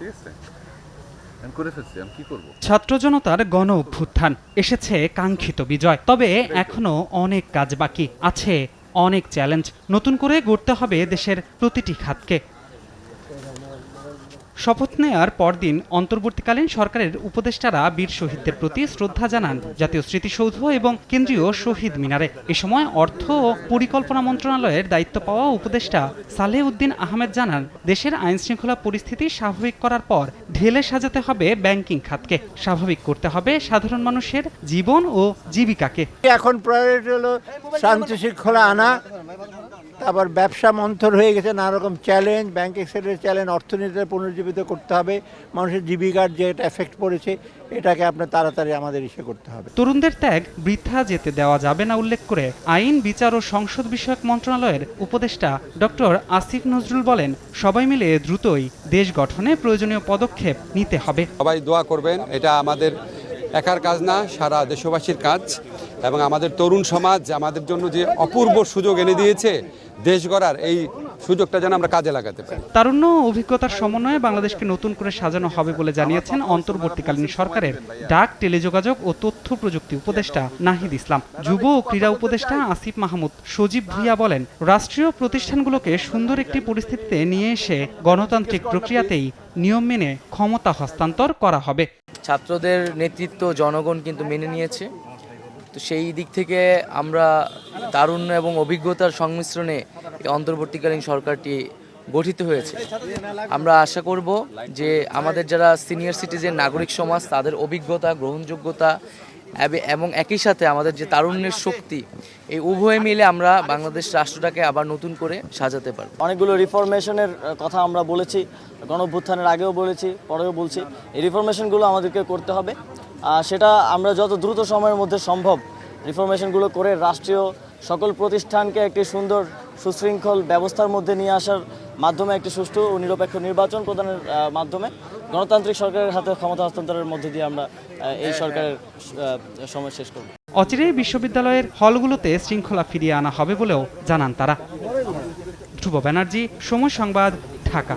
ঠিক আছে, আমি করে ফেলছি, আমি কি করব? ছাত্র জনতার গণ অভ্যুত্থান, এসেছে কাঙ্ক্ষিত বিজয়। তবে এখনো অনেক কাজ বাকি আছে, অনেক চ্যালেঞ্জ। নতুন করে গড়তে হবে দেশের প্রতিটি খাতকে। শপথ নেয়ার পরদিন অন্তর্বর্তীকালীন সরকারের উপদেষ্টারা বীর শহীদদের প্রতি শ্রদ্ধা জানান জাতীয় স্মৃতিসৌধ এবং কেন্দ্রীয় শহীদ মিনারে। এ সময় অর্থ ও পরিকল্পনা মন্ত্রণালয়ের দায়িত্ব পাওয়া উপদেষ্টা সালেহ উদ্দিন আহমেদ জানান, দেশের আইনশৃঙ্খলা পরিস্থিতি স্বাভাবিক করার পর ঢেলে সাজাতে হবে ব্যাংকিং খাতকে, স্বাভাবিক করতে হবে সাধারণ মানুষের জীবন ও জীবিকাকে। এখন প্রায়োরিটি হলো শান্তি শৃঙ্খলা আনা, তারপর ব্যবসা মন্থর হয়ে গেছে, নানা রকম চ্যালেঞ্জ, ব্যাংকিং সেক্টরের চ্যালেঞ্জ, অর্থনীতিতে পুনর্জীবিত করতে হবে, মানুষের জীবিকার যে এটা এফেক্ট পড়েছে এটাকে আপনার তাড়াতাড়ি আমাদের করতে হবে। তরুণদের ত্যাগ বৃথা যেতে দেওয়া যাবে না উল্লেখ করে আইন, বিচার ও সংসদ বিষয়ক মন্ত্রণালয়ের উপদেষ্টা ডক্টর আসিফ নজরুল বলেন, সবাই মিলে দ্রুতই দেশ গঠনে প্রয়োজনীয় পদক্ষেপ নিতে হবে। সবাই দোয়া করবেন, এটা আমাদের একার কাজ না, সারা দেশবাসীর কাজ। এবং আমাদের তরুণ সমাজ আমাদের জন্য যে অপূর্ব সুযোগ এনে দিয়েছে দেশ গড়ার, এই সুযোগটা যেন আমরা কাজে লাগাতে পারি। তারুণ্য ও অভিজ্ঞতার সমন্বয়ে বাংলাদেশকে নতুন করে সাজানো হবে বলে জানিয়েছেন অন্তর্বর্তীকালীন সরকারের ডাক, টেলিযোগাযোগ ও তথ্য প্রযুক্তি উপদেষ্টা নাহিদ ইসলাম। যুব ও ক্রীড়া উপদেষ্টা আসিফ মাহমুদ সজীব ভুইয়া বলেন, রাষ্ট্রীয় প্রতিষ্ঠানগুলোকে সুন্দর একটি পরিস্থিতিতে নিয়ে এসে গণতান্ত্রিক প্রক্রিয়াতেই নিয়ম মেনে ক্ষমতা হস্তান্তর করা হবে। ছাত্রদের নেতৃত্ব জনগণ কিন্তু মেনে নিয়েছে, তো সেই দিক থেকে আমরা তারুণ্য এবং অভিজ্ঞতার সংমিশ্রণে এই অন্তর্বর্তীকালীন সরকারটি গঠিত হয়েছে। আমরা আশা করব যে আমাদের যারা সিনিয়র সিটিজেন নাগরিক সমাজ, তাদের অভিজ্ঞতা, গ্রহণযোগ্যতা এবং একই সাথে আমাদের যে তারুণ্যের শক্তি, এই উভয় মিলে আমরা বাংলাদেশ রাষ্ট্রটাকে আবার নতুন করে সাজাতে পারব। অনেকগুলো রিফরমেশনের কথা আমরা বলেছি, গণঅভ্যুত্থানের আগেও বলেছি, পরেও বলছি। এই রিফরমেশনগুলো আমাদেরকে করতে হবে, সেটা আমরা যত দ্রুত সময়ের মধ্যে সম্ভব রিফরমেশনগুলো করে রাষ্ট্রীয় সকল প্রতিষ্ঠানকে একটি সুন্দর সুশৃঙ্খল ব্যবস্থার মধ্যে নিয়ে আসার মাধ্যমে একটি সুষ্ঠু ও নিরপেক্ষ নির্বাচন প্রদানের মাধ্যমে গণতান্ত্রিক সরকারের হাতে ক্ষমতা হস্তান্তরের মধ্যে দিয়ে আমরা এই সরকারের সময় শেষ করব। অচিরেই বিশ্ববিদ্যালয়ের হলগুলোতে শৃঙ্খলা ফিরিয়ে আনা হবে বলেও জানান তারা। ধ্রুব ব্যানার্জি, সময় সংবাদ, ঢাকা।